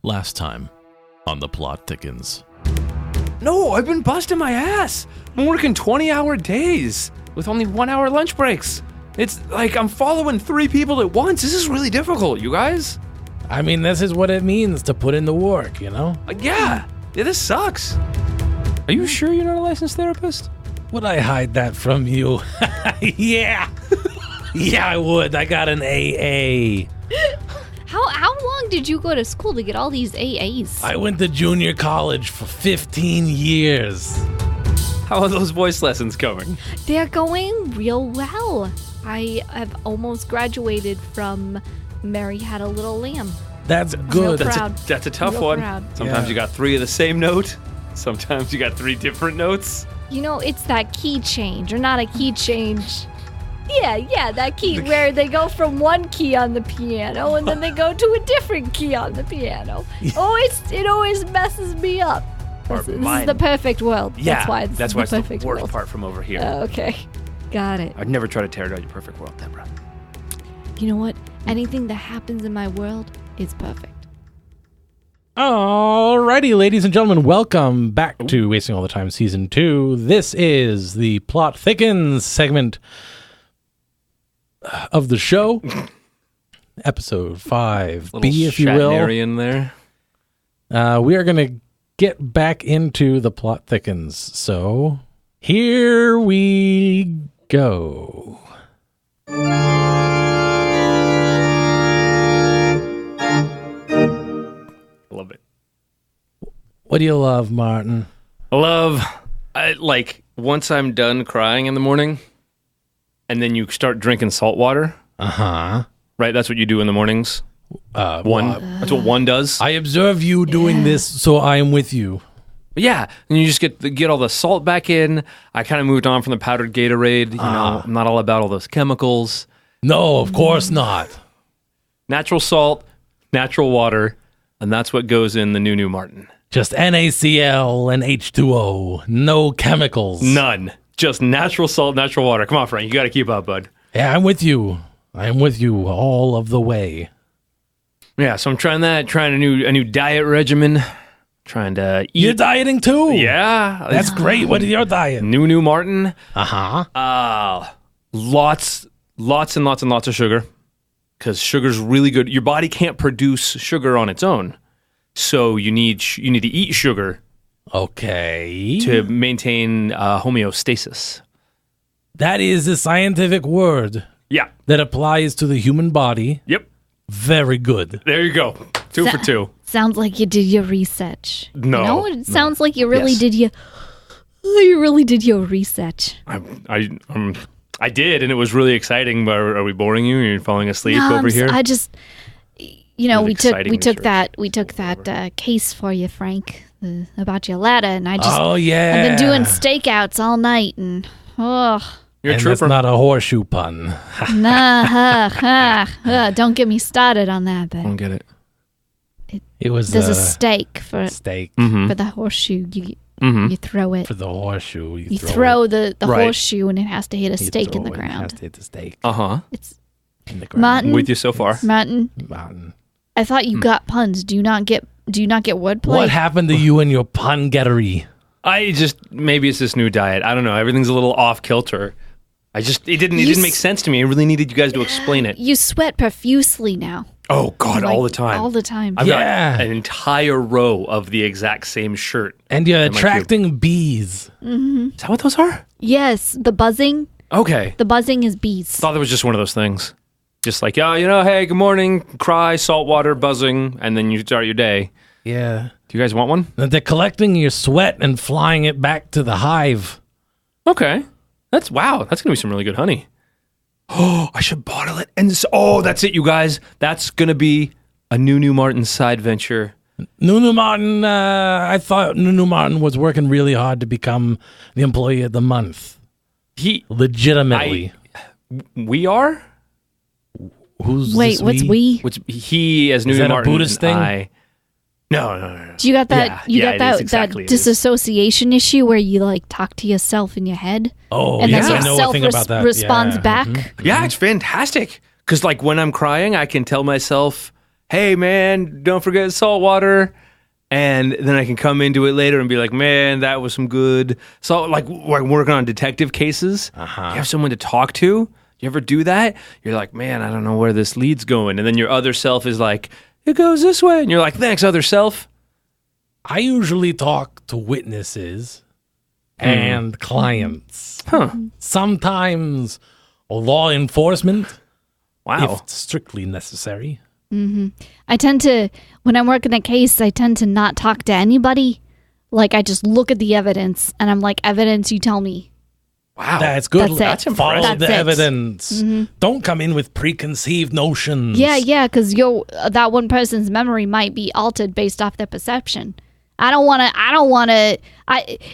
Last time on The Plot Thickens. No, I've been busting my ass. I'm working 20-hour days with only 1-hour lunch breaks. It's like I'm following 3 people at once. This is really difficult, you guys. I mean, this is what it means to put in the work, you know? Yeah, this sucks. Are you sure you're not a licensed therapist? Would I hide that from you? Yeah. Yeah, I would. I got an AA. How long did you go to school to get all these AAs? I went to junior college for 15 years. How are those voice lessons going? They're going real well. I have almost graduated from Mary Had a Little Lamb. That's Real good. proud. That's a tough Real one. proud. Sometimes Yeah. you got 3 of the same note. Sometimes you got 3 different notes. You know, it's that key change, or not a key change. Yeah, that key where they go from one key on the piano and then they go to a different key on the piano. It always messes me up. This is the perfect world. Yeah, That's why it's that's the why it's perfect the worst world. part from over here. Okay, got it. I'd never try to tear down your perfect world, Deborah. You know what? Anything that happens in my world is perfect. Alrighty, ladies and gentlemen, welcome back to Wasting All the Time Season 2. This is the Plot Thickens segment of the show. Episode 5B, if you will. in there. We are going to get back into the Plot Thickens. So, here we go. Love it. What do you love, Martin? Once I'm done crying in the morning, and then you start drinking salt water. Uh-huh. Right? That's what you do in the mornings. That's what one does. I observe you doing this, so I am with you. Yeah, and you just get all the salt back in. I kind of moved on from the powdered Gatorade. You know, I'm not all about all those chemicals. No, of course not. Natural salt, natural water, and that's what goes in the new Martin. Just NaCl and H2O. No chemicals. None. Just natural salt, natural water. Come on, Frank. You got to keep up, bud. Yeah, I'm with you. I am with you all of the way. Yeah, so I'm trying a new diet regimen. Trying to eat. You're dieting too? Yeah. That's great. What is your diet? New Martin. Uh-huh. Lots and lots and lots of sugar. Because sugar's really good. Your body can't produce sugar on its own. So you need to eat sugar Okay. to maintain homeostasis. That is a scientific word Yeah. that applies to the human body. Yep. Very good. There you go. 2 for 2. Sounds like you did your research. No. You know, it sounds like you really Yes. did you really did your research. I did, and it was really exciting. But are we boring you? You're falling asleep over here? I just, you know, Really we took exciting that case for you, Frank, about your ladder, and I just Oh, yeah. I've been doing stakeouts all night, and You're a And trooper. that's not a horseshoe pun. don't get me started on that. But I don't get it. It was there's a stake for steak for the horseshoe. You throw it. for the horseshoe. You throw the Right. horseshoe, and it has to hit a You stake in throw the it, it has ground. to hit the stake Uh-huh. It's in the ground. Martin. With you so far. Martin, Martin. I thought you got puns. Do you not get wordplay? What happened to you and your pun gettery? Maybe it's this new diet. I don't know. Everything's a little off kilter. It didn't make sense to me. I really needed you guys to explain it. You sweat profusely now. Oh God, all the time. All the time. I've Yeah. got an entire row of the exact same shirt. And you're my attracting bees. Is that what those are? Yes, the buzzing. Okay. The buzzing is bees. Thought it was just one of those things. Just like, hey, good morning, cry, salt water, buzzing, and then you start your day. Yeah. Do you guys want one? They're collecting your sweat and flying it back to the hive. Okay. That's going to be some really good honey. Oh, I should bottle it. And that's it, you guys. That's going to be a new Martin side venture. Nunu Martin, I thought Nunu Martin was working really hard to become the employee of the month. Legitimately. We are? Who's Wait, this what's we? we? Which he as Nunu that a Martin. Buddhist thing? No. Do you got that? Yeah, You it got is that exactly, it is. disassociation issue where you like talk to yourself in your head, Oh, and yes, then I know a yourself thing about that. responds Yeah. back. Mhm. Yeah, it's fantastic. Because like when I'm crying, I can tell myself, hey, man, don't forget salt water. And then I can come into it later and be like, man, that was some good salt. Like working on detective cases. You have someone to talk to. You ever do that? You're like, man, I don't know where this lead's going. And then your other self is like, it goes this way. And you're like, thanks, other self. I usually talk to witnesses and clients. Sometimes law enforcement, Wow. if strictly necessary. I tend to, when I'm working a case, I tend to not talk to anybody. Like, I just look at the evidence, and I'm like, evidence, you tell me. Wow. That's good. That's it. Follow That's the it. evidence. Don't come in with preconceived notions. Yeah, because that one person's memory might be altered based off their perception. I don't want to,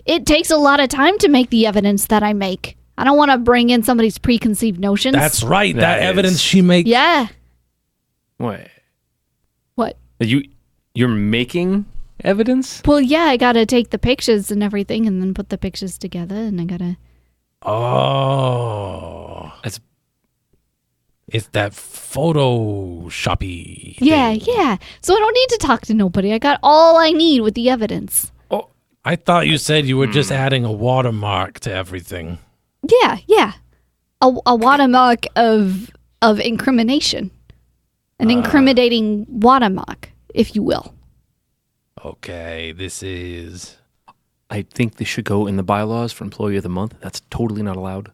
it takes a lot of time to make the evidence that I make. I don't want to bring in somebody's preconceived notions. That's right. That That is. evidence she makes. Yeah. Wait. What? You're making evidence? Well, yeah, I got to take the pictures and everything and then put the pictures together, and I got to... Oh. That's It's that Photoshoppy. Yeah. So I don't need to talk to nobody. I got all I need with the evidence. I thought you said you were just adding a watermark to everything. Yeah. A watermark of incrimination. An incriminating watermark, if you will. Okay, this is... I think this should go in the bylaws for Employee of the Month. That's totally not allowed.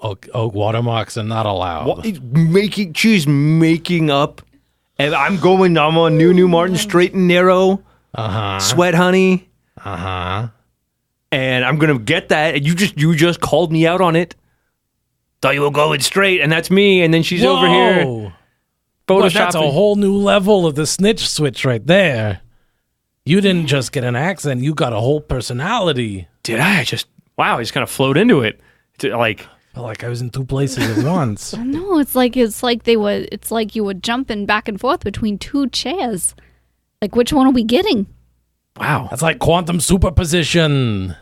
Oh, watermarks are not allowed. What? She's making up. And I'm on New Martin, straight and narrow. Sweat honey. And I'm gonna get that. And you just called me out on it. Thought you were going straight, and that's me. And then she's over here. Well, that's a Photoshopping. whole new level of the snitch switch right there. You didn't just get an accent, you got a whole personality. Did I? I just kind of flowed into it. Like, Felt like I was in two places at once. No, it's like you were jumping back and forth between two chairs. Like, which one are we getting? wow. That's like quantum superposition.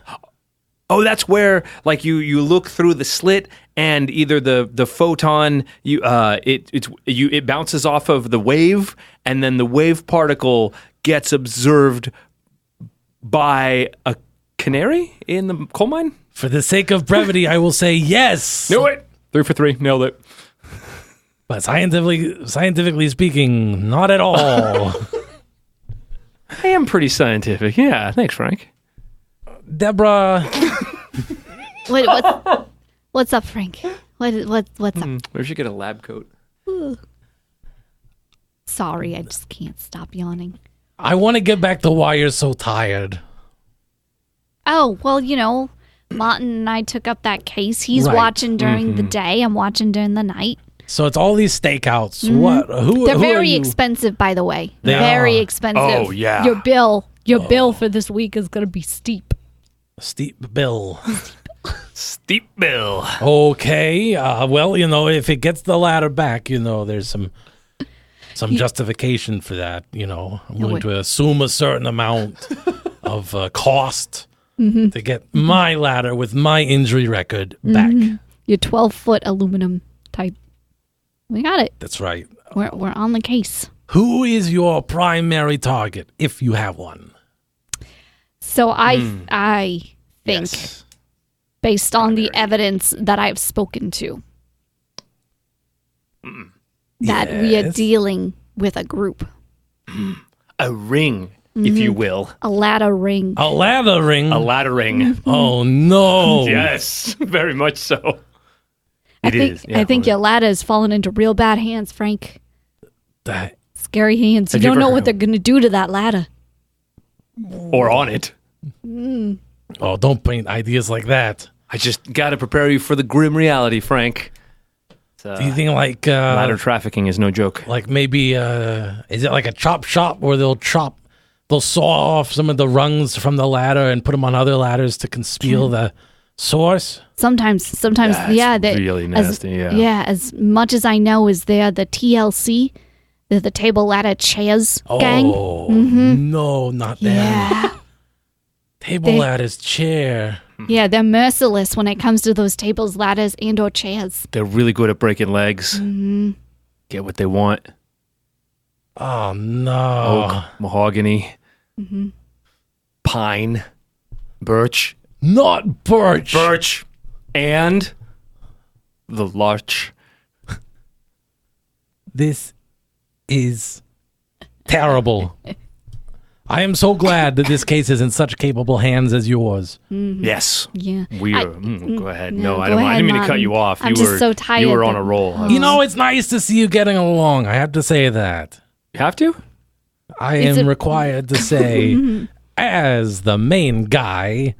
Oh, that's where like you look through the slit and either the photon it bounces off of the wave, and then the wave particle gets observed by a canary in the coal mine. For the sake of brevity, I will say yes. Knew it. 3 for 3. Nailed it. But scientifically speaking, not at all. I am pretty scientific. Yeah. Thanks, Frank. Deborah. Wait, what's up, Frank? What's up? Where should get a lab coat? Sorry, I just can't stop yawning. I want to get back to why you're so tired. Oh, well, Martin and I took up that case. He's Right. watching during the day. I'm watching during the night. So it's all these stakeouts. What? Who? They're who are very you? expensive, by the way. They Very are. expensive. Oh, yeah. Your bill for this week is going to be steep. Steep bill. Steep bill. Okay. Well, if it gets the ladder back, there's some justification for that. I'm willing to assume a certain amount of cost to get my ladder with my injury record back. Your 12-foot aluminum type. We got it. That's right. We're on the case. Who is your primary target, if you have one? So I think, Yes. based on the evidence that I've spoken to, that we are Yes. dealing with a group. A ring, if you will. A ladder ring. A ladder ring. A ladder ring. Oh no! Yes, very much so. I think your ladder has fallen into real bad hands, Frank. That- Scary hands. You Have you don't ever know what heard- they're going to do to that ladder. Or on it. Oh, don't paint ideas like that. I just got to prepare you for the grim reality, Frank. Do you think like Ladder trafficking is no joke. like maybe is it like a chop shop where they'll saw off some of the rungs from the ladder and put them on other ladders to conceal the source? Sometimes, That's yeah. really nasty, yeah. Yeah, as much as I know is they're the TLC, they're the table ladder chairs gang. Oh no, not them. Yeah. Table They- ladders, chair. Yeah, they're merciless when it comes to those tables, ladders, and or chairs. They're really good at breaking legs. Get what they want. Oh, no. Oak, mahogany, pine, birch, Not birch. and the larch. This is terrible. I am so glad that this case is in such capable hands as yours. Yes. Yeah. We are. Go ahead. No, I go didn't mean to ahead, cut you off. I'm just so tired You were on that- a roll. You know, it's nice to see you getting along. I have to say that. You have to? I Is am it- required to say, as the main guy,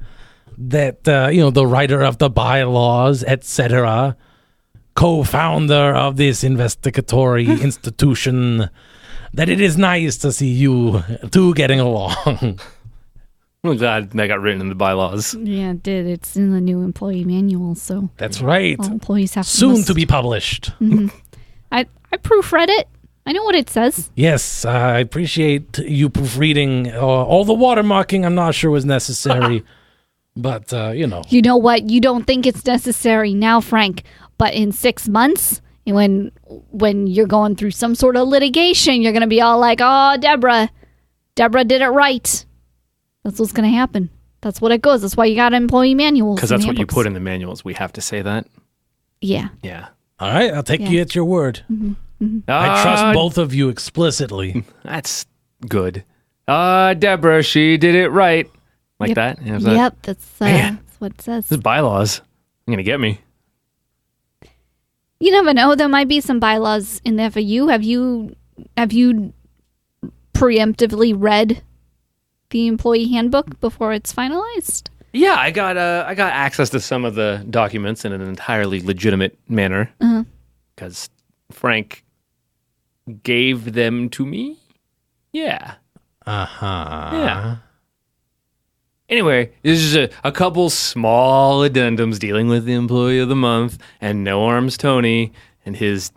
that, the writer of the bylaws, etc., co-founder of this investigatory institution, that it is nice to see you two getting along. I'm glad that got written in the bylaws. Yeah, it did. It's in the new employee manual, so That's right. all employees have Soon to be published. I proofread it. I know what it says. Yes, I appreciate you proofreading. All the watermarking I'm not sure was necessary, but, You know what? You don't think it's necessary now, Frank, but in 6 months, when you're going through some sort of litigation, you're going to be all like, oh, Deborah did it right. That's what's going to happen. That's what it goes. That's why you got employee manuals. Because that's what you put in the manuals. We have to say that. Yeah. Yeah. all right, I'll take you at your word. I trust both of you explicitly. That's good. Deborah, she did it right. Like Yep. that? Yeah, Yep, that's Man. what it says. This is bylaws. You're going to get me. You never know. There might be some bylaws in there for you. Have you preemptively read the employee handbook before it's finalized? Yeah, I got access to some of the documents in an entirely legitimate manner. Because Frank gave them to me. Yeah. Uh-huh. Yeah. Anyway, this is a couple small addendums dealing with the employee of the month and No Arms Tony and his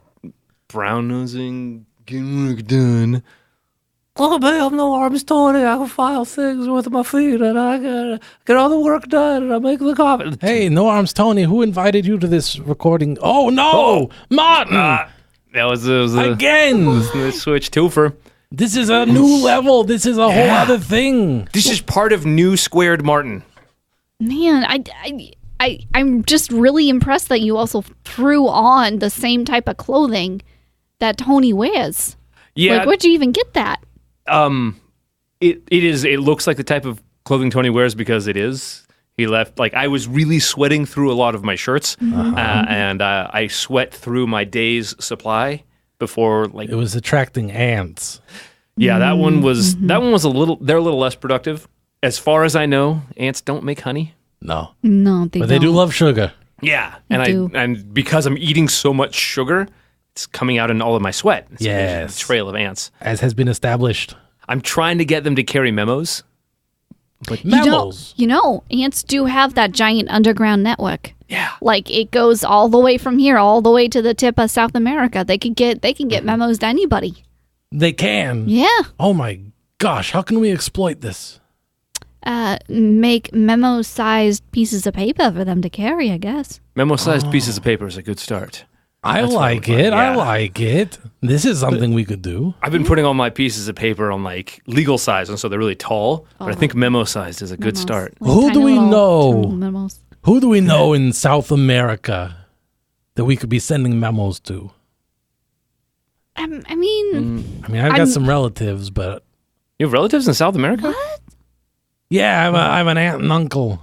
brown-nosing getting work done. Oh, man, No Arms Tony. I can file things with my feet and I gotta get all the work done and I make the coffee. Hey, No Arms Tony, who invited you to this recording? Oh, no! Martin! That was a Again! switch twofer. This is a new level. This is a whole other thing. This is part of New Squared Martin. Man, I'm just really impressed that you also threw on the same type of clothing that Tony wears. Yeah. Like, where'd you even get that? It looks like the type of clothing Tony wears because it is. He left, like, I was really sweating through a lot of my shirts, and I sweat through my day's supply before, like, It was attracting ants. yeah, that one was they're a little less productive. As far as I know, ants don't make honey. No. No, But they do love sugar. Yeah, do. and because I'm eating so much sugar, it's coming out in all of my sweat. It's Yes. a trail of ants. As has been established. I'm trying to get them to carry memos. Memos. Ants do have that giant underground network. Yeah. Like, it goes all the way from here, all the way to the tip of South America. They can get memos to anybody. They can. Yeah. Oh my gosh, how can we exploit this? Make memo-sized pieces of paper for them to carry, I guess. Memo-sized pieces of paper is a good start. I That's like what it. I yeah. like it. This is something we could do. I've been putting all my pieces of paper on like legal size, and so they're really tall. But I think memo-sized is a good Memos. start. Like Who do tiny we little know? terminal memos. Who do we know in South America that we could be sending memos to? I mean, I mean, I've got some relatives, but You have relatives in South America? yeah, I have an aunt and uncle.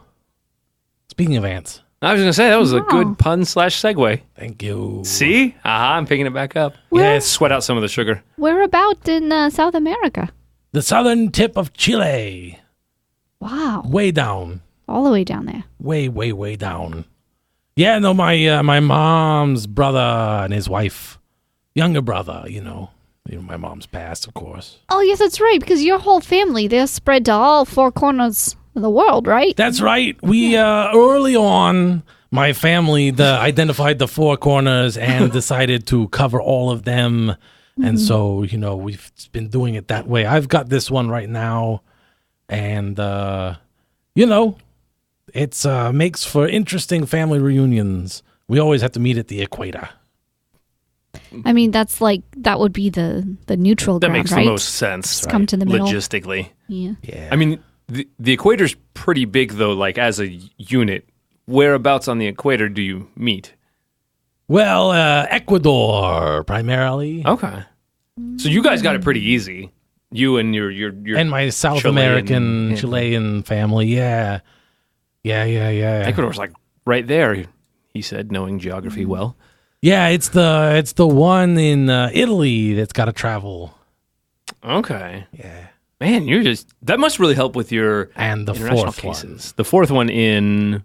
Speaking of ants, I was gonna say that was a Wow. good pun / segue. thank you. See? I'm picking it back up. Yes, Sweat out some of the sugar. where about in South America? the southern tip of Chile, Wow. way down, All the way down there. way down. Yeah, no, my mom's brother and his wife, younger brother. My mom's passed, of course. Oh, yes, that's right, because your whole family, they're spread to all four corners of the world, right? That's right. We early on, my family identified the four corners and decided to cover all of them. And so, we've been doing it that way. I've got this one right now, and it's makes for interesting family reunions. We always have to meet at the equator. I mean, that's like that would be the neutral That ground, makes right? the most sense. Just come to the middle. Logistically. Yeah. Yeah. I mean, the equator's pretty big, though, like as a unit. Whereabouts on the equator do you meet? Well, Ecuador primarily, Okay. So you guys got it pretty easy. You and your and my South Chilean- American yeah. Chilean family. Yeah. Ecuador's like right there, he said, knowing geography well. Yeah, it's the one in Italy that's got to travel. Okay. Yeah. Man, that must really help with your And the international fourth one. cases. The fourth one in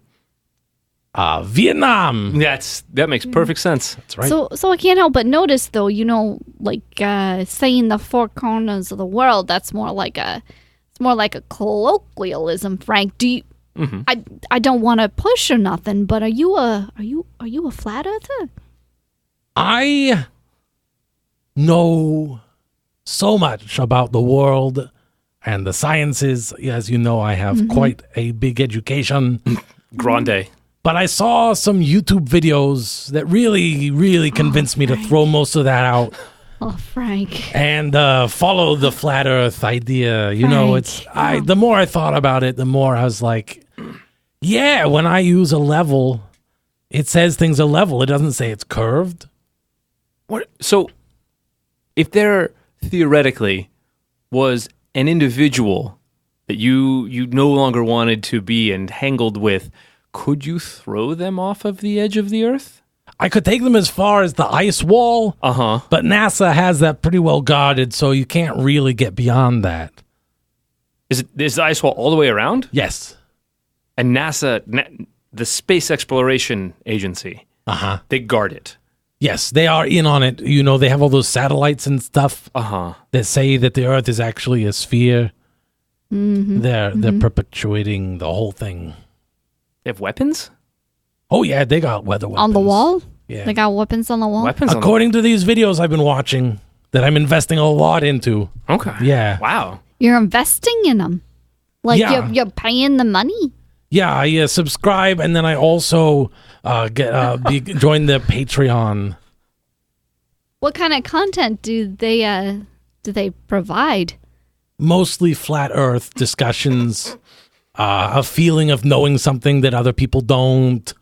Vietnam. that makes perfect sense. That's right. So I can't help but notice, though, like saying the four corners of the world. That's more like a colloquialism, Frank. Do you? Mm-hmm. I don't want to push or nothing, but are you a flat earther? I know so much about the world and the sciences. As you know, I have quite a big education. Grande. But I saw some YouTube videos that really, really convinced me to throw most of that out Oh, Frank. and follow the flat Earth idea. You know, Frank. the more I thought about it, the more I was like, yeah, when I use a level, it says things are level. It doesn't say it's curved. What? So, if there theoretically was an individual that you no longer wanted to be entangled with, could you throw them off of the edge of the Earth? I could take them as far as the ice wall, but NASA has that pretty well guarded, so you can't really get beyond that. Is the ice wall all the way around? Yes. And NASA, the Space Exploration Agency, they guard it. Yes, they are in on it. You know, they have all those satellites and stuff that say that the Earth is actually a sphere. They're perpetuating the whole thing. They have weapons? Oh, yeah, they got weather weapons. On the wall? Yeah. They got weapons on the wall? Weapons on According to these videos I've been watching that I'm investing a lot into. Okay. Yeah. Wow. You're investing in them? Like Yeah. you're paying the money? Yeah, I subscribe, and then I also join the Patreon. What kind of content do they provide? Mostly flat Earth discussions, a feeling of knowing something that other people don't.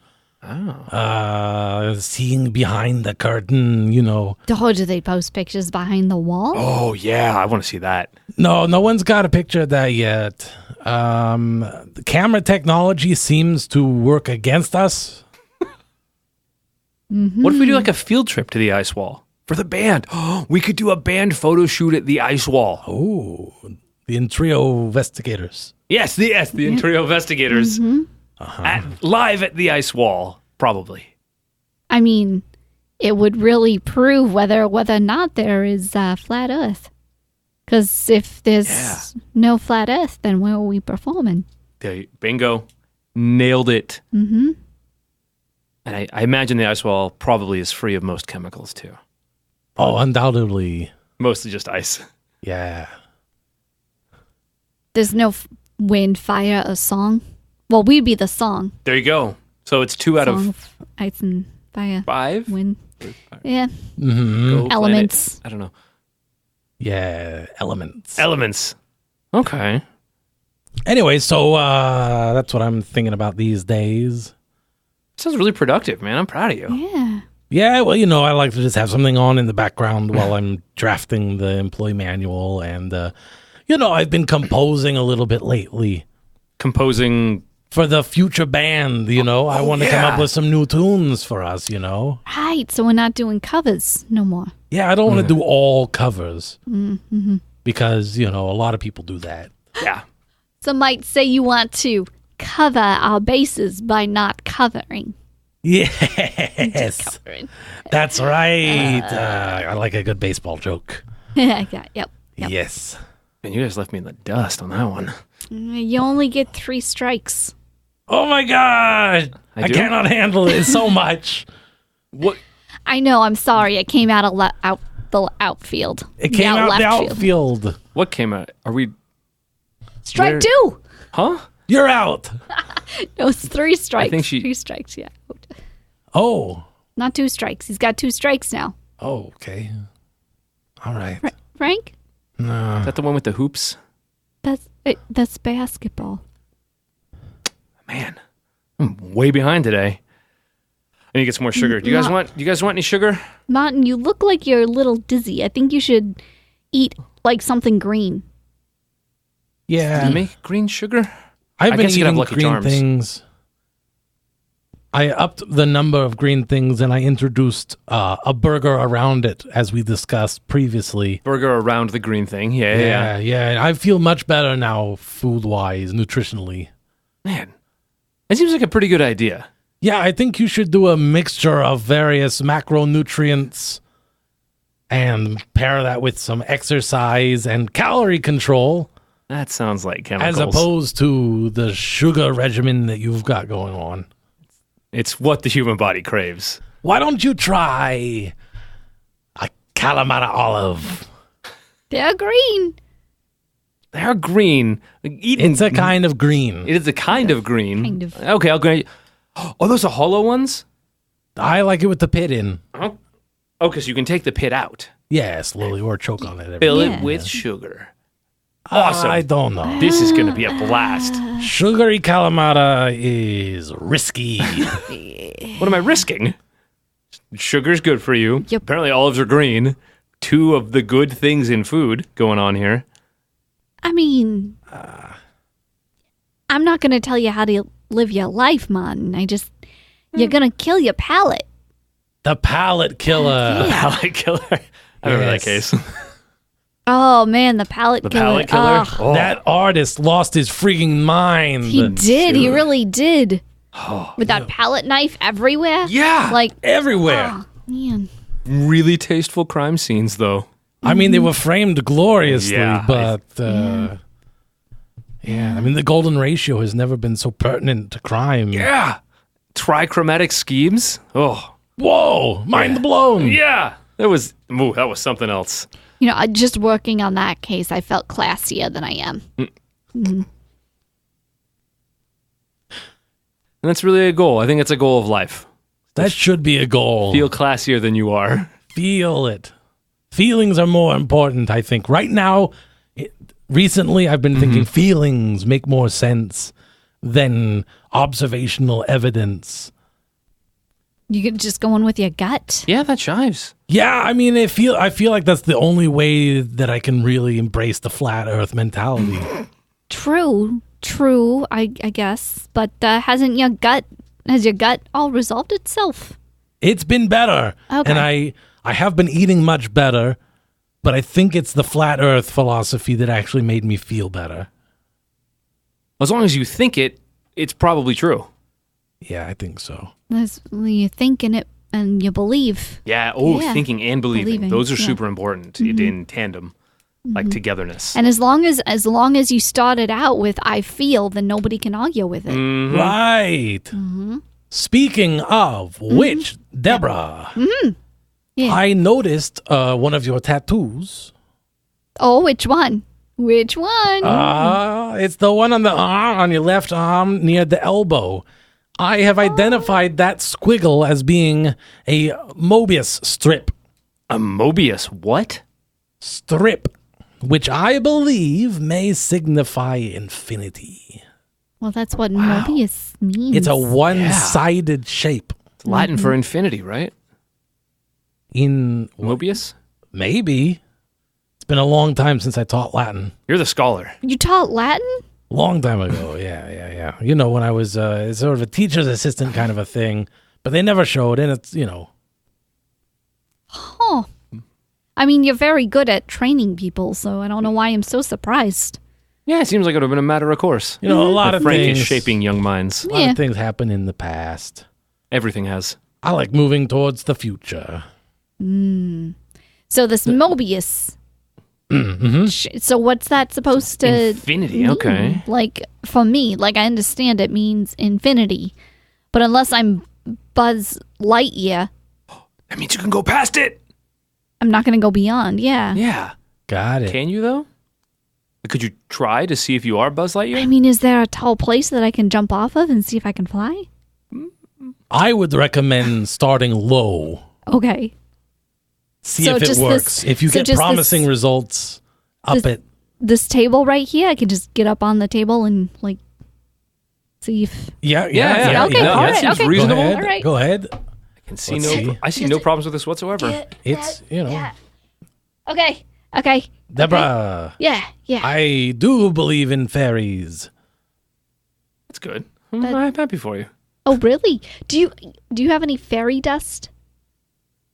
Seeing behind the curtain, you know. Oh, do they post pictures behind the wall? Oh, yeah. I want to see that. No one's got a picture of that yet. The camera technology seems to work against us. What if we do like a field trip to the ice wall for the band? Oh, we could do a band photo shoot at the ice wall. Oh, the Intrio Investigators. Yes, the Intrio Investigators. Live at the ice wall, probably. I mean, it would really prove whether or not there is flat Earth. Because if there's no flat Earth, then where are we performing? Bingo. Nailed it. Mm-hmm. And I imagine the ice wall probably is free of most chemicals, too. Oh, undoubtedly. Mostly just ice. Yeah. There's no wind, fire, or song. Well, we'd be the song. There you go. So it's 2 out Song of ice and fire. 5? Wind. Yeah. Go Elements. planet. I don't know. Yeah, elements. Elements. Okay. Anyway, so that's what I'm thinking about these days. Sounds really productive, man. I'm proud of you. Yeah. Yeah, well, you know, I like to just have something on in the background while I'm drafting the employee manual. And, you know, I've been composing a little bit lately. Composing. For the future band, you know. I want to come up with some new tunes for us, you know. Right. So we're not doing covers no more. Yeah, I don't want to do all covers. Mm-hmm. Because, you know, a lot of people do that. Yeah. Some might say you want to cover our bases by not covering. Yes. Covering. That's right. I like a good baseball joke. Yeah, yep. Yes. Man, you guys left me in the dust on that one. You only get 3 strikes. Oh my God. I do? cannot handle it so much. What? I know. I'm sorry. It came out of the outfield. It came out left the field. outfield. What came out? Are we? Strike Where- 2. Huh? You're out. No, it's 3 strikes. think she- 3 strikes. Yeah. Oh. Not 2 strikes. He's got 2 strikes now. Oh, okay. All right. Frank? No. Is that the one with the hoops? That's basketball. Man, I'm way behind today. I need to get some more sugar. Do you guys want any sugar? Martin, you look like you're a little dizzy. I think you should eat like something green. Yeah. Did you make green sugar? I've been guess you could have eating Lucky green Charms. things. I upped the number of green things and I introduced a burger around it, as we discussed previously. Burger around the green thing. Yeah. Yeah. I feel much better now, food-wise, nutritionally. Man, it seems like a pretty good idea. Yeah, I think you should do a mixture of various macronutrients and pair that with some exercise and calorie control, That sounds like chemicals. as opposed to the sugar regimen that you've got going on. It's what the human body craves. Why don't you try a Kalamata olive? They're green. They're green. It's a kind of green. It is a kind of green. Kind of. Okay, I'll go. Oh, those are hollow ones? I like it with the pit in. Oh, because you can take the pit out. Yeah, slowly, or choke on it. Fill Yeah. it with sugar. Awesome. I don't know. This is going to be a blast. Sugary Kalamata is risky. What am I risking? Sugar's good for you. Yep. Apparently olives are green. Two of the good things in food going on here. I mean, I'm not going to tell you how to live your life, Martin. You're going to kill your palate. The palate killer. Yeah. Palate killer. I remember that Yes. case. Oh, man, the palate The killer. palate killer? Oh, Oh. That artist lost his freaking mind. he did. He Sure. really did. With that palette knife everywhere. Yeah. Like, Everywhere. oh, man. Really tasteful crime scenes, though. I mean, they were framed gloriously, Yeah, but yeah, I mean, the golden ratio has never been so pertinent to crime. Yeah. Trichromatic schemes. Oh. Whoa, mind blown. Yeah. That was something else. You know, just working on that case, I felt classier than I am. And that's really a goal. I think it's a goal of life. That should be a goal. Feel classier than you are. Feel it. Feelings are more important, I think. Right now, recently, I've been thinking feelings make more sense than observational evidence. You could just go in with your gut. Yeah, that chives. Yeah, I mean, I feel like that's the only way that I can really embrace the flat Earth mentality. True, I guess. But has your gut all resolved itself? It's been better, Okay. and I have been eating much better, but I think it's the flat Earth philosophy that actually made me feel better. As long as you think it, it's probably true. Yeah, I think so. You think in it and you believe. Yeah. Yeah. Thinking and believing. Those are yeah. super important in tandem, like togetherness. And as long as you started out with "I feel," then nobody can argue with it. Right. Speaking of which, Deborah, Yeah. I noticed one of your tattoos. Oh, which one? Which one? It's the one on the arm, on your left arm near the elbow. I have identified that squiggle as being a Mobius strip. A Mobius what? Strip, which I believe may signify infinity. Well, that's what Mobius means. It's a one-sided shape. It's Latin for infinity, right? In Mobius? maybe. It's been a long time since I taught Latin. You're the scholar. You taught Latin? Long time ago, yeah. You know, when I was sort of a teacher's assistant kind of a thing, but they never showed, and it's, you know. Huh. I mean, you're very good at training people, so I don't know why I'm so surprised. Yeah, it seems like it would have been a matter of course. You know, a lot of Frank things. is shaping young minds. A lot Yeah. of things happen in the past. Everything has. I like moving towards the future. So this Mobius. So what's that supposed to Infinity, mean? okay. Like, for me, like I understand it means infinity. But unless I'm Buzz Lightyear, That means you can go past it. I'm not going to go beyond. Yeah. Yeah. Got it. Can you, though? Could you try to see if you are Buzz I Lightyear? mean, is there a tall place that I can jump off of and see if I can fly? I would recommend starting low. Okay. See So if it just works. this- If you so get just promising results, up it. This table right here, I can just get up on the table and like see if. Yeah. Okay, all yeah. right, seems okay. reasonable. Go ahead. All right. Go ahead. And see Let's see. I see no problems with this whatsoever. It's, you know. Yeah. Okay. Deborah, Yeah. I do believe in fairies. That's good. I'm happy for you. Oh, really? Do you have any fairy dust?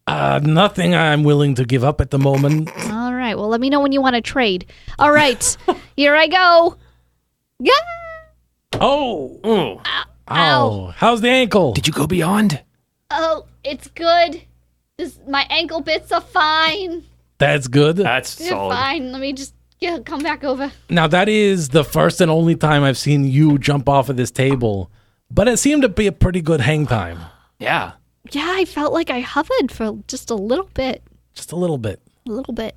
Nothing I'm willing to give up at the moment. All right. Well, let me know when you want to trade. All right. Here I go. Yeah. Oh. Oh, Ow. How's the ankle? did you go beyond? Oh, it's good. My ankle bits are fine. That's good. That's They're solid. fine. Let me just come back over. Now, that is the first and only time I've seen you jump off of this table, but it seemed to be a pretty good hang time. Yeah. Yeah, I felt like I hovered for just a little bit. Just a little bit. A little bit.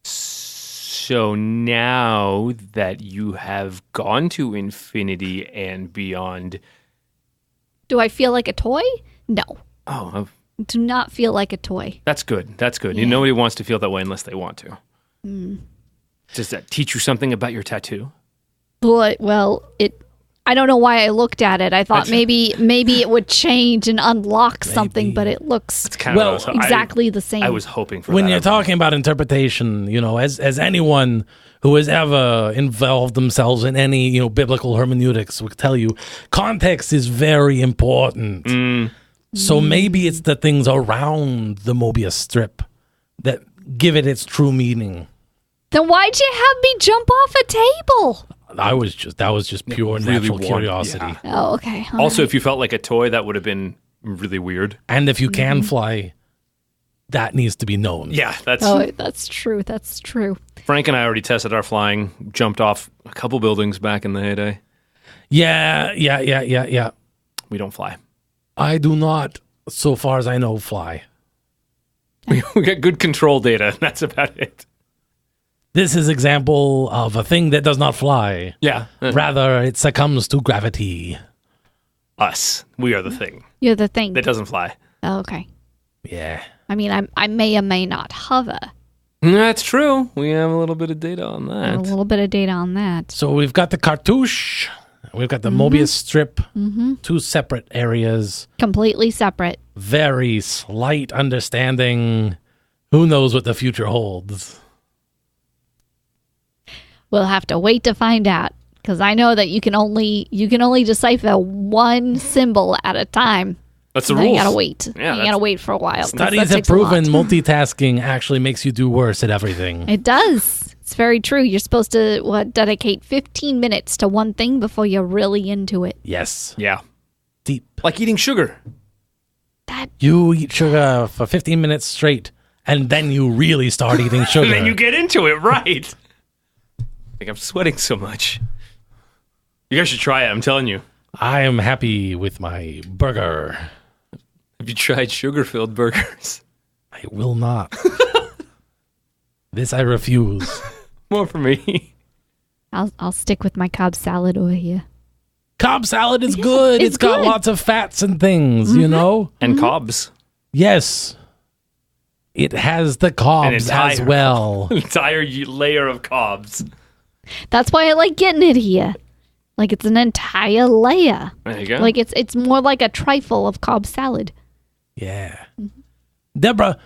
So now that you have gone to infinity and beyond, Do I feel like a toy? No. oh, Do not feel like a toy. that's good. That's good. Yeah. Nobody wants to feel that way unless they want to. Does that teach you something about your tattoo? But I don't know why I looked at it. I thought maybe it would change and unlock something, but it looks It's kind Well, of exactly the same. I was hoping for When that. you're talking about interpretation, as anyone who has ever involved themselves in any, biblical hermeneutics will tell you, context is very important. So maybe it's the things around the Mobius strip that give it its true meaning. Then why'd you have me jump off a table? That was just pure really natural warm, curiosity. yeah. Oh, okay. All Also, right. if you felt like a toy, that would have been really weird. And if you can fly, that needs to be known. Yeah, that's That's true. That's true. Frank and I already tested our flying. Jumped off a couple buildings back in the heyday. Yeah. We don't fly. I do not, so far as I know, fly. We got good control data. That's about it. This is example of a thing that does not fly. Yeah, Rather, it succumbs to gravity. us. We are the thing You're the thing. that doesn't fly. Oh, okay. Yeah. I mean, I may or may not hover. That's true. We have a little bit of data on A that. little bit of data on that. So we've got the cartouche, we've got the Mobius strip, two separate areas, Completely separate. very slight understanding. Who knows what the future holds? We'll have to wait to find out, because I know that you can only decipher one symbol at a time. That's the Then you rules. gotta wait. Yeah, you that's- gotta wait for a while. 'cause Studies that have takes a lot. proven multitasking actually makes you do worse at everything. It does. It's very true. You're supposed to dedicate 15 minutes to one thing before you're really into it. Yes. Yeah, Deep. like eating sugar. That You eat sugar for 15 minutes straight, and then you really start eating sugar. And then you get into it, right? Like I'm sweating so much. You guys should try it. I'm telling you. I am happy with my burger. Have you tried sugar-filled burgers? I will not. This I refuse. More for me. I'll stick with my Cobb salad over here. Cobb salad is good. it's It's got good. lots of fats and things, you know? And cobs. Yes. It has the cobs as entire- well. Entire layer of cobs. That's why I like getting it here. Like it's an entire layer. There you go. Like it's more like a trifle of Cobb salad. Yeah. Deborah,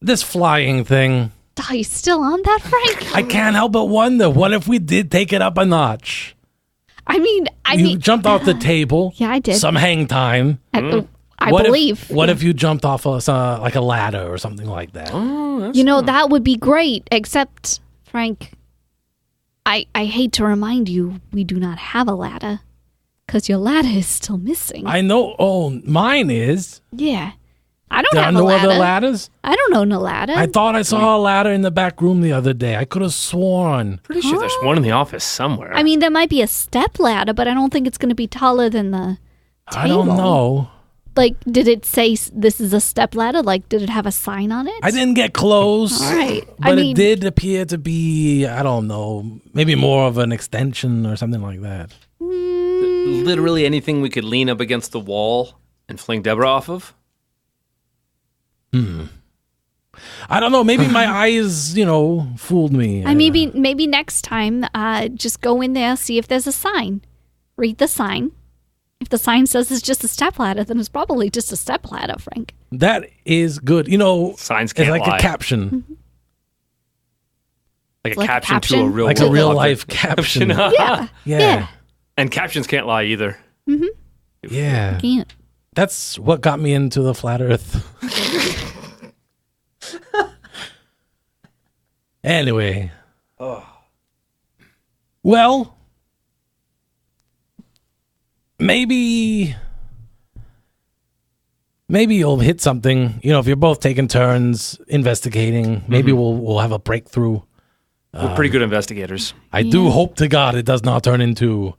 this flying thing, Are you still on that, Frank? I can't help but wonder, what if we did take it up a notch? I mean, You jumped off the table. Yeah, I did. Some hang time. I What believe. What if you jumped off like a ladder or something like that? You know, that would be great, except, Frank, I hate to remind you, we do not have a ladder, because your ladder is still missing. I know. Oh, mine is. Yeah. I don't There are have a no ladder. other ladders? I don't own a ladder. I thought I saw a ladder in the back room the other day. I could have sworn. Pretty sure there's one in the office somewhere. I mean, there might be a step ladder, but I don't think it's going to be taller than the table. I don't know. Like, did it say this is a step ladder? Like, did it have a sign on it? I didn't get close. All right. But I mean, it did appear to be, I don't know, maybe more of an extension or something like that. Literally anything we could lean up against the wall and fling Deborah off of. I don't know. Maybe my eyes, fooled me. Maybe next time, just go in there, see if there's a sign. Read the sign. If the sign says it's just a stepladder, then it's probably just a stepladder, Frank. That is good. Signs can't it's like lie. a caption. Like a Like a caption to a caption? real Like a real object. life caption. Yeah. Yeah. And captions can't lie either. Yeah. Can't. That's what got me into the flat earth. Anyway. Well, maybe you'll hit something. If you're both taking turns investigating, maybe we'll have a breakthrough. We're pretty good investigators. I do hope to God it does not turn into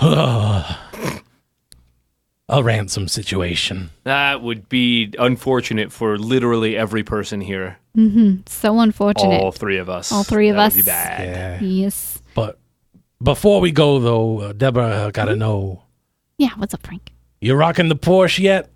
a ransom situation. That would be unfortunate for literally every person here. So unfortunate. All three of us. All three of That us. would be bad. Yeah. Yes. But before we go, though, Deborah, gotta know, Yeah, what's up, Frank? you rocking the Porsche yet?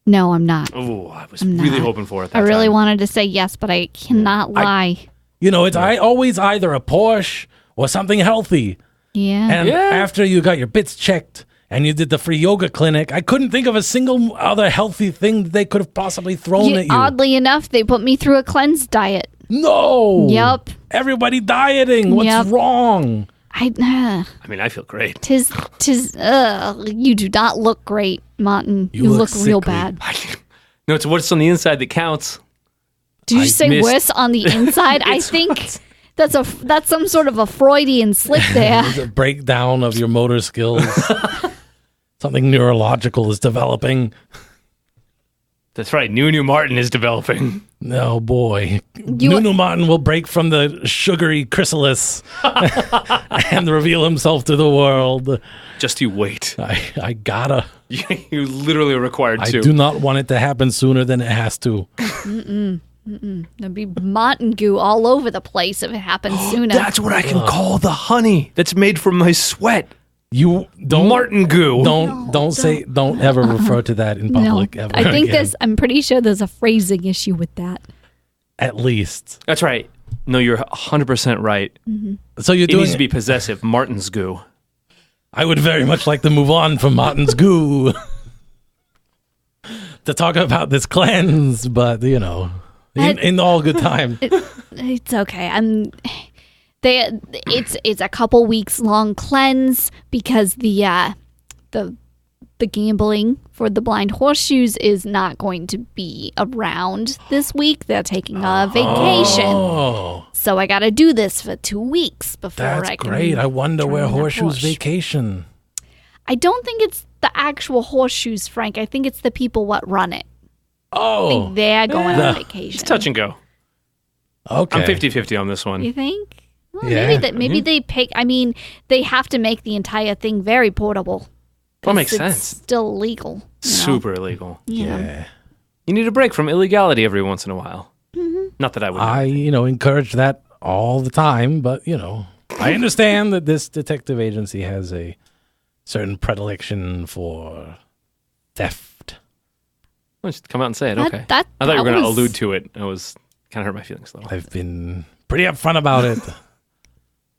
No, I'm not. Oh, I was really not. hoping for it. I That really time. wanted to say yes, but I cannot lie. It's always either a Porsche or something healthy. Yeah. And after you got your bits checked and you did the free yoga clinic, I couldn't think of a single other healthy thing that they could have possibly thrown at you. Oddly enough, they put me through a cleanse diet. No. Yep. Everybody dieting. What's Yep. wrong? I mean, I feel great. Tis, you do not look great, Martin. You You look look real sickly. bad. No, it's what's on the inside that counts. Did you I say missed- worse on the inside? I think that's some sort of a Freudian slip there. There's a breakdown of your motor skills. Something neurological is developing. That's right. New Martin is developing. Oh boy. Nunu Martin will break from the sugary chrysalis and reveal himself to the world. Just you wait. I gotta. You literally are required I to. do not want it to happen sooner than it has to. There'd be Martin goo all over the place if it happened sooner. That's what I can call the honey that's made from my sweat. You don't Martin goo. don't ever refer to that in no, public ever I think again. I'm pretty sure there's a phrasing issue with that. At least. That's right. No, you're 100% right. So you're It doing needs to be possessive. Martin's goo. I would very much like to move on from Martin's goo to talk about this cleanse, but in all good time. It's okay. It's a couple weeks long cleanse because the gambling for the blind horseshoes is not going to be around this week. They're taking a vacation. Oh, So I got to do this for 2 weeks before that's I can. great. I wonder where join the Horseshoes Porsche. vacation. I don't think it's the actual horseshoes, Frank. I think it's the people what run it. I Oh, think they're going on It's vacation. touch and go. okay. I'm 50-50 on this one. You think? Well, Yeah. maybe they pick. I mean, they have to make the entire thing very portable. That makes 'cause it's sense. Still illegal. you know? Super illegal. Yeah. You need a break from illegality every once in a while. Mm-hmm. Not that I would. I, encourage that all the time, but, I understand that this detective agency has a certain predilection for theft. Well, just come out and say it. That- Okay. that- I thought you were that going to was- allude to it. It was kind of hurt my feelings a little. I've been pretty upfront about it.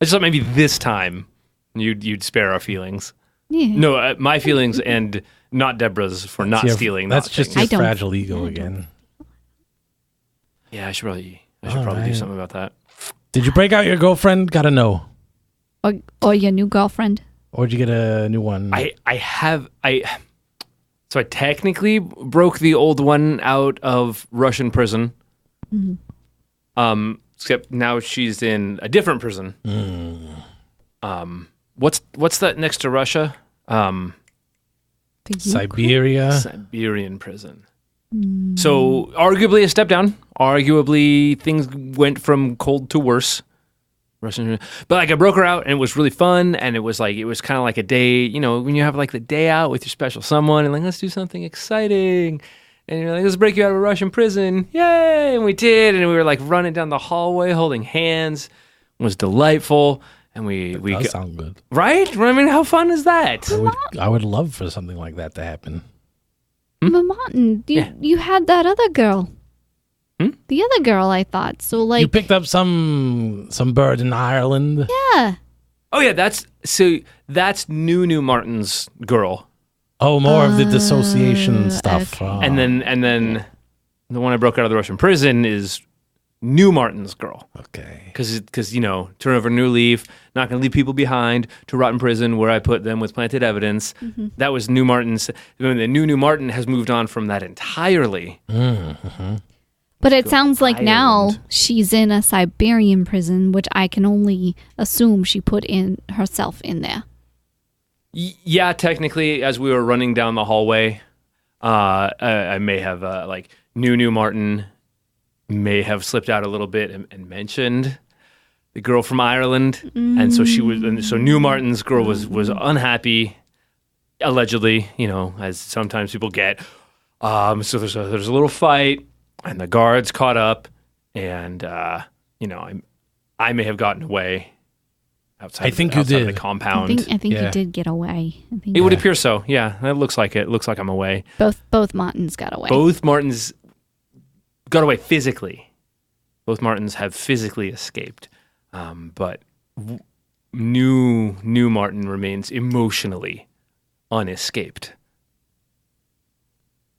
I just thought maybe this time you'd spare our feelings. Yeah. No, my feelings and not Deborah's for not stealing. That's not just things. your I don't- fragile ego again. Yeah, I should probably do Alright. something about that. Did you break out your girlfriend? Gotta know. Or your new girlfriend. Or did you get a new one? So I technically broke the old one out of Russian prison. Except now she's in a different prison. What's that next to Russia? The Siberia. Siberian prison. So arguably a step down. Arguably things went from cold to worse. Russian, but like I broke her out and it was really fun and it was kind of like a day, when you have like the day out with your special someone and like let's do something exciting. And you're like, let's break you out of a Russian prison. Yay! And we did, and we were like running down the hallway holding hands. It was delightful. And we Does sound good. right? I mean, how fun is that? I would love for something like that to happen. But Martin, you had that other girl. The other girl, I thought. So, like, You picked up some bird in Ireland. yeah. Oh yeah, that's New Martin's girl, Oh, more of the dissociation stuff. okay. Oh. and then the one I broke out of the Russian prison is New Martin's girl. Okay. Because turn over a new leaf, not going to leave people behind to rot in prison where I put them with planted evidence. That was New Martin's. The New Martin has moved on from that entirely. But it sounds like now Ireland. she's in a Siberian prison, which I can only assume she put in herself in there. Yeah, technically, as we were running down the hallway, I may have New Martin may have slipped out a little bit and mentioned the girl from Ireland, and so New Martin's girl was unhappy, allegedly, as sometimes people get. So there's a little fight, and the guards caught up, and I may have gotten away outside. I think of you the did. compound. I think Yeah. you did get away. I think It would appear so. Yeah, that looks like it. Looks like I'm away. both Martins got away. Both Martins got away physically. Both Martins have physically escaped, but New Martin remains emotionally unescaped.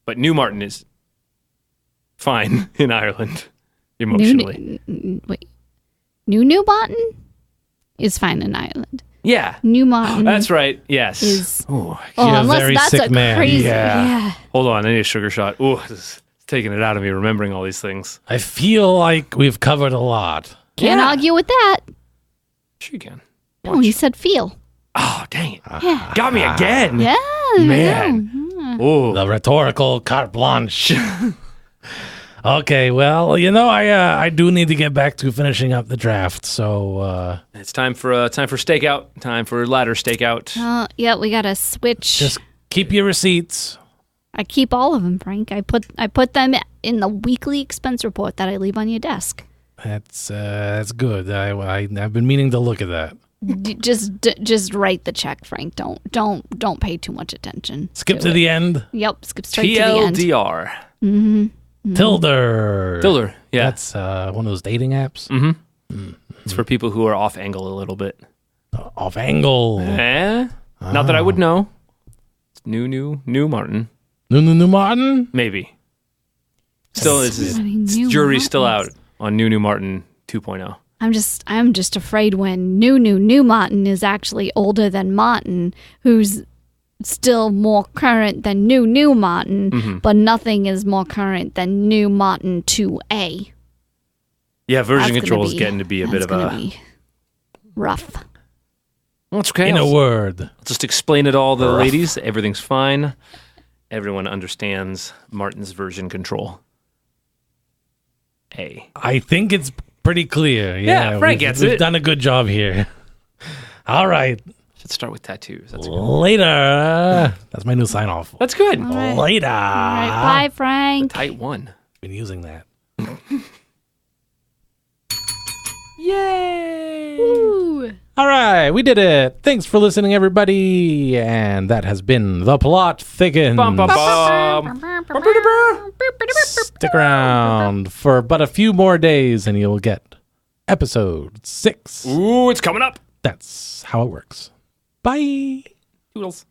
But New Martin is fine in Ireland emotionally. Wait. New Martin is fine in Ireland. Yeah, New Martin that's right. Yes. is Ooh, You're a unless very that's sick a man. crazy. Yeah. Yeah. hold on, I need a sugar shot. Ooh, this is taking it out of me remembering all these things. I feel like we've covered a lot. Can't Yeah. argue with that. Sure you can. No, he said feel. Oh, dang it. Yeah. Got me again. Yeah. Man. Ooh. The rhetorical carte blanche. Okay, well, I do need to get back to finishing up the draft. So It's time for stakeout. Time for ladder stakeout. Yeah, we gotta switch. just keep your receipts. I keep all of them, Frank. I put them in the weekly expense report that I leave on your desk. That's good. I've been meaning to look at that. Just write the check, Frank. Don't pay too much attention. Skip to the end. Yep, skip straight to the end. TLDR. Tinder. Yeah. That's one of those dating apps. It's for people who are off angle a little bit. Off angle. Not that I would know. It's New Martin. New Martin. Maybe. Still, jury's still out on New Martin 2.0. I'm just afraid when New Martin is actually older than Martin, who's still more current than New Martin, but nothing is more current than New Martin 2A. Yeah, version That's control gonna is be- getting to be a bit that's of gonna a... be rough. Well, it's okay. In a I'll word. just explain it all to the ladies. Everything's fine. Everyone understands Martin's version control. A. I think it's pretty clear. Yeah, Frank gets we've it. done a good job here. All right. Should start with tattoos. That's good. Later. That's my new sign off. That's good. right. Later. All right, bye, Frank. Tight one. Been using that. Yay! Woo. All right, we did it. Thanks for listening, everybody. And that has been The Plot Thickens. Bum, bum, bum. Stick around for but a few more days and you'll get episode 6. Ooh, it's coming up. That's how it works. Bye. Toodles.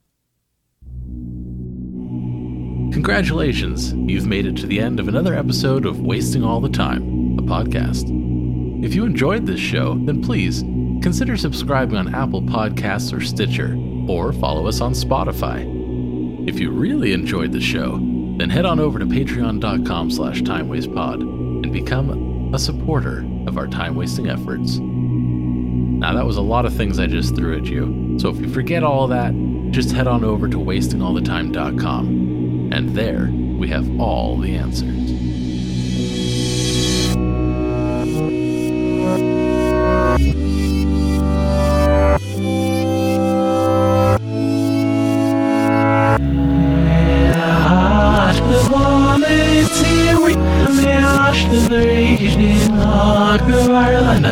Congratulations, you've made it to the end of another episode of Wasting All the Time, a podcast. If you enjoyed this show, then please consider subscribing on Apple Podcasts or Stitcher, or follow us on Spotify. If you really enjoyed the show, then head on over to patreon.com/timewastepod and become a supporter of our time-wasting efforts. Now that was a lot of things I just threw at you, so if you forget all of that, just head on over to wastingallthetime.com, and there we have all the answers. Ireland.